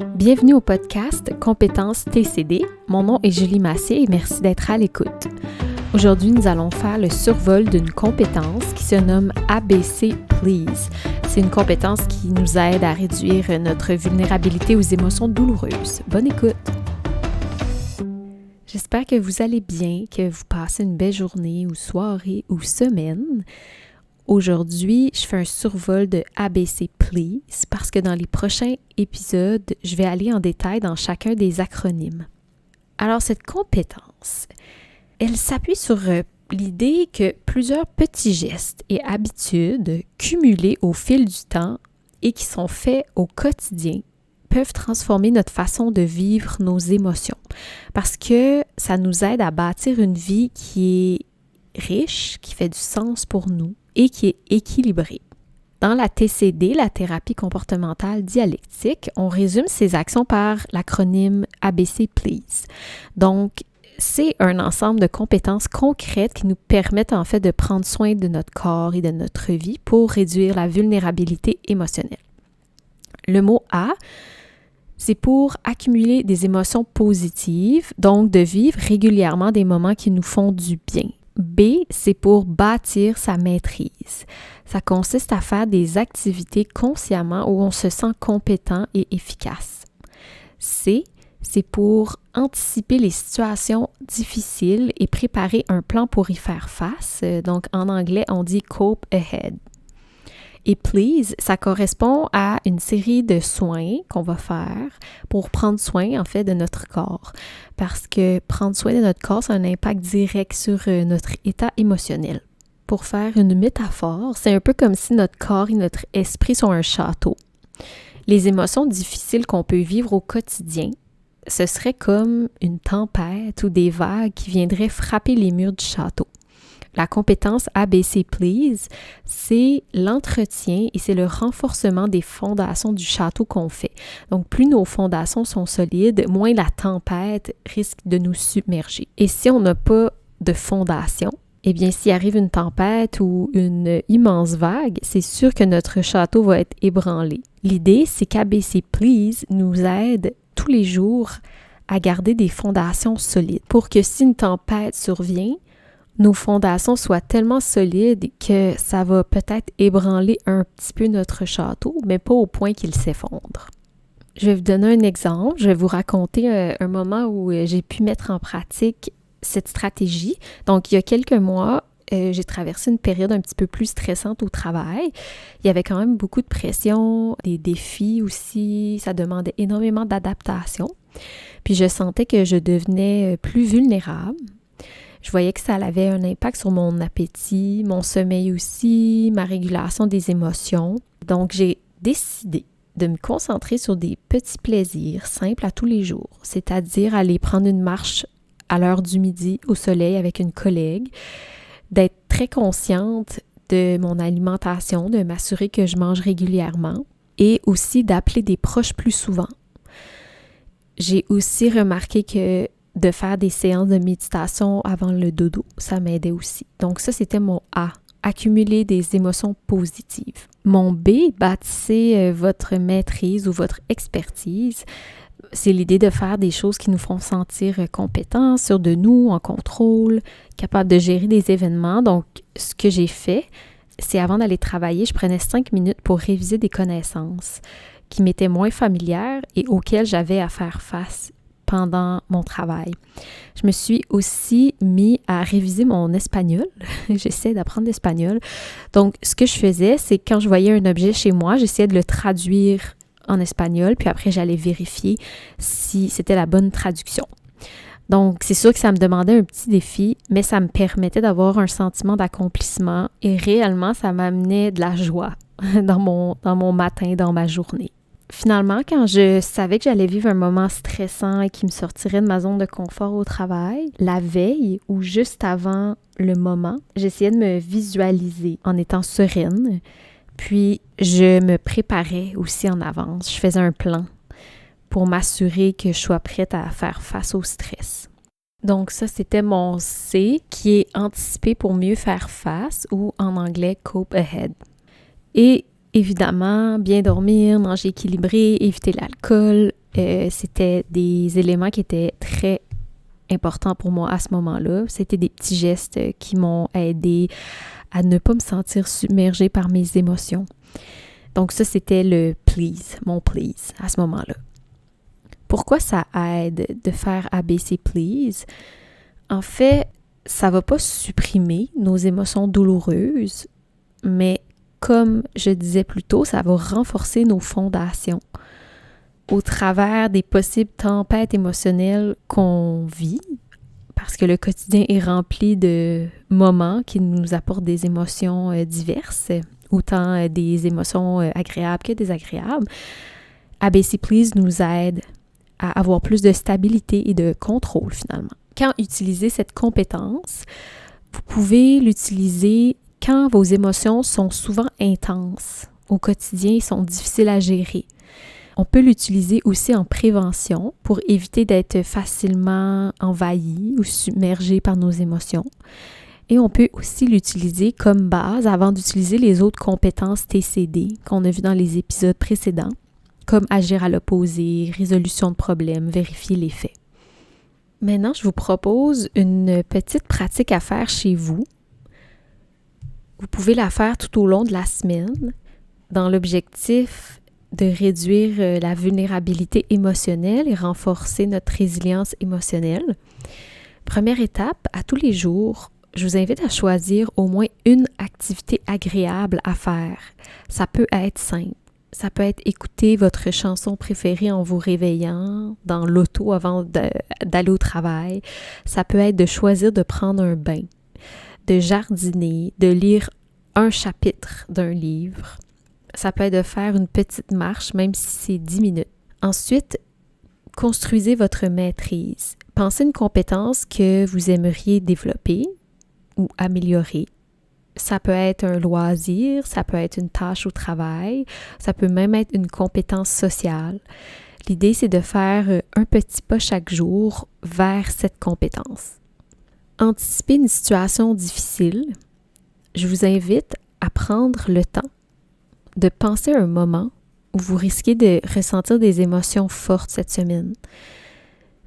Bienvenue au podcast Compétences TCD. Mon nom est Julie Massier et merci d'être à l'écoute. Aujourd'hui, nous allons faire le survol d'une compétence qui se nomme ABC Please. C'est une compétence qui nous aide à réduire notre vulnérabilité aux émotions douloureuses. Bonne écoute! J'espère que vous allez bien, que vous passez une belle journée ou soirée ou semaine. Aujourd'hui, je fais un survol de ABC Please parce que dans les prochains épisodes, je vais aller en détail dans chacun des acronymes. Alors, cette compétence, elle s'appuie sur l'idée que plusieurs petits gestes et habitudes cumulés au fil du temps et qui sont faits au quotidien peuvent transformer notre façon de vivre nos émotions parce que ça nous aide à bâtir une vie qui est riche, qui fait du sens pour nous et qui est équilibrée. Dans la TCD, la thérapie comportementale dialectique, on résume ces actions par l'acronyme ABC Please. Donc, c'est un ensemble de compétences concrètes qui nous permettent en fait de prendre soin de notre corps et de notre vie pour réduire la vulnérabilité émotionnelle. Le mot A, c'est pour accumuler des émotions positives, donc de vivre régulièrement des moments qui nous font du bien. B, c'est pour bâtir sa maîtrise. Ça consiste à faire des activités consciemment où on se sent compétent et efficace. C, c'est pour anticiper les situations difficiles et préparer un plan pour y faire face. Donc, en anglais, on dit « cope ahead ». Et please, ça correspond à une série de soins qu'on va faire pour prendre soin, en fait, de notre corps. Parce que prendre soin de notre corps, ça a un impact direct sur notre état émotionnel. Pour faire une métaphore, c'est un peu comme si notre corps et notre esprit sont un château. Les émotions difficiles qu'on peut vivre au quotidien, ce serait comme une tempête ou des vagues qui viendraient frapper les murs du château. La compétence ABC Please, c'est l'entretien et c'est le renforcement des fondations du château qu'on fait. Donc, plus nos fondations sont solides, moins la tempête risque de nous submerger. Et si on n'a pas de fondation, eh bien, s'il arrive une tempête ou une immense vague, c'est sûr que notre château va être ébranlé. L'idée, c'est qu'ABC Please nous aide tous les jours à garder des fondations solides pour que si une tempête survient, nos fondations soient tellement solides que ça va peut-être ébranler un petit peu notre château, mais pas au point qu'il s'effondre. Je vais vous donner un exemple. Je vais vous raconter un moment où j'ai pu mettre en pratique cette stratégie. Donc, il y a quelques mois, j'ai traversé une période un petit peu plus stressante au travail. Il y avait quand même beaucoup de pression, des défis aussi. Ça demandait énormément d'adaptation. Puis, je sentais que je devenais plus vulnérable. Je voyais que ça avait un impact sur mon appétit, mon sommeil aussi, ma régulation des émotions. Donc, j'ai décidé de me concentrer sur des petits plaisirs simples à tous les jours, c'est-à-dire aller prendre une marche à l'heure du midi au soleil avec une collègue, d'être très consciente de mon alimentation, de m'assurer que je mange régulièrement et aussi d'appeler des proches plus souvent. J'ai aussi remarqué que de faire des séances de méditation avant le dodo, ça m'aidait aussi. Donc ça, c'était mon A, accumuler des émotions positives. Mon B, bâtissez votre maîtrise ou votre expertise. C'est l'idée de faire des choses qui nous font sentir compétents, sûrs de nous, en contrôle, capables de gérer des événements. Donc, ce que j'ai fait, c'est avant d'aller travailler, je prenais 5 minutes pour réviser des connaissances qui m'étaient moins familières et auxquelles j'avais à faire face pendant mon travail. Je me suis aussi mis à réviser mon espagnol. J'essaie d'apprendre l'espagnol. Donc, ce que je faisais, c'est quand je voyais un objet chez moi, j'essayais de le traduire en espagnol, puis après, j'allais vérifier si c'était la bonne traduction. Donc, c'est sûr que ça me demandait un petit défi, mais ça me permettait d'avoir un sentiment d'accomplissement et réellement, ça m'amenait de la joie dans mon matin, dans ma journée. Finalement, quand je savais que j'allais vivre un moment stressant et qui me sortirait de ma zone de confort au travail, la veille ou juste avant le moment, j'essayais de me visualiser en étant sereine. Puis, je me préparais aussi en avance. Je faisais un plan pour m'assurer que je sois prête à faire face au stress. Donc ça, c'était mon C qui est anticiper pour mieux faire face ou en anglais « cope ahead ». Et évidemment, bien dormir, manger équilibré, éviter l'alcool, c'était des éléments qui étaient très importants pour moi à ce moment-là. C'était des petits gestes qui m'ont aidé à ne pas me sentir submergée par mes émotions. Donc ça, c'était le please, mon please à ce moment-là. Pourquoi ça aide de faire ABC please? En fait, ça ne va pas supprimer nos émotions douloureuses, mais comme je disais plus tôt, ça va renforcer nos fondations au travers des possibles tempêtes émotionnelles qu'on vit, parce que le quotidien est rempli de moments qui nous apportent des émotions diverses, autant des émotions agréables que désagréables. ABC Please nous aide à avoir plus de stabilité et de contrôle finalement. Quand utiliser cette compétence, vous pouvez l'utiliser quand vos émotions sont souvent intenses, au quotidien, ils sont difficiles à gérer. On peut l'utiliser aussi en prévention pour éviter d'être facilement envahi ou submergé par nos émotions. Et on peut aussi l'utiliser comme base avant d'utiliser les autres compétences TCD qu'on a vues dans les épisodes précédents, comme agir à l'opposé, résolution de problèmes, vérifier les faits. Maintenant, je vous propose une petite pratique à faire chez vous. Vous pouvez la faire tout au long de la semaine dans l'objectif de réduire la vulnérabilité émotionnelle et renforcer notre résilience émotionnelle. Première étape, à tous les jours, je vous invite à choisir au moins une activité agréable à faire. Ça peut être simple. Ça peut être écouter votre chanson préférée en vous réveillant, dans l'auto avant d'aller au travail. Ça peut être de choisir de prendre un bain, de jardiner, de lire un chapitre d'un livre. Ça peut être de faire une petite marche, même si c'est 10 minutes. Ensuite, construisez votre maîtrise. Pensez une compétence que vous aimeriez développer ou améliorer. Ça peut être un loisir, ça peut être une tâche au travail, ça peut même être une compétence sociale. L'idée, c'est de faire un petit pas chaque jour vers cette compétence. Anticiper une situation difficile, je vous invite à prendre le temps de penser à un moment où vous risquez de ressentir des émotions fortes cette semaine.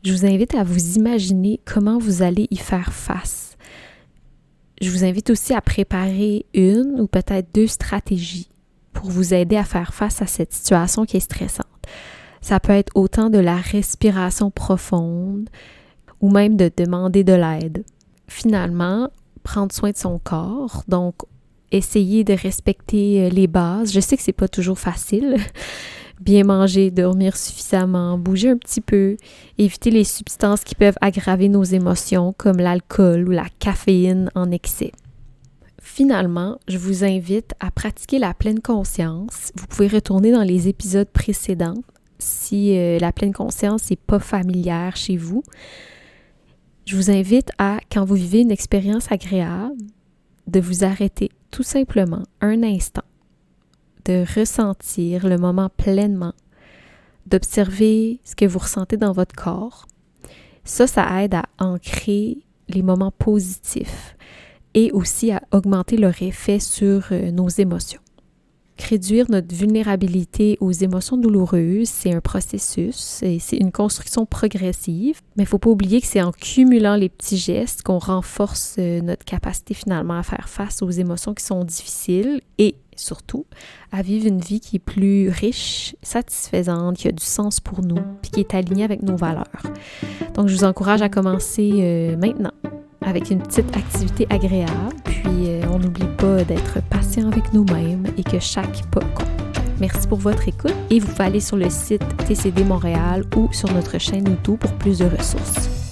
Je vous invite à vous imaginer comment vous allez y faire face. Je vous invite aussi à préparer une ou peut-être 2 stratégies pour vous aider à faire face à cette situation qui est stressante. Ça peut être autant de la respiration profonde ou même de demander de l'aide. Finalement, prendre soin de son corps, donc essayer de respecter les bases. Je sais que c'est pas toujours facile. Bien manger, dormir suffisamment, bouger un petit peu, éviter les substances qui peuvent aggraver nos émotions comme l'alcool ou la caféine en excès. Finalement, je vous invite à pratiquer la pleine conscience. Vous pouvez retourner dans les épisodes précédents si la pleine conscience n'est pas familière chez vous. Je vous invite à, quand vous vivez une expérience agréable, de vous arrêter tout simplement un instant, de ressentir le moment pleinement, d'observer ce que vous ressentez dans votre corps. Ça aide à ancrer les moments positifs et aussi à augmenter leur effet sur nos émotions. Réduire notre vulnérabilité aux émotions douloureuses, c'est un processus, et c'est une construction progressive, mais il ne faut pas oublier que c'est en cumulant les petits gestes qu'on renforce notre capacité finalement à faire face aux émotions qui sont difficiles et surtout à vivre une vie qui est plus riche, satisfaisante, qui a du sens pour nous, puis qui est alignée avec nos valeurs. Donc je vous encourage à commencer maintenant avec une petite activité agréable, puis on n'oublie pas d'être patient avec nous-mêmes et que chaque pas compte. Merci pour votre écoute et vous pouvez aller sur le site TCD Montréal ou sur notre chaîne YouTube pour plus de ressources.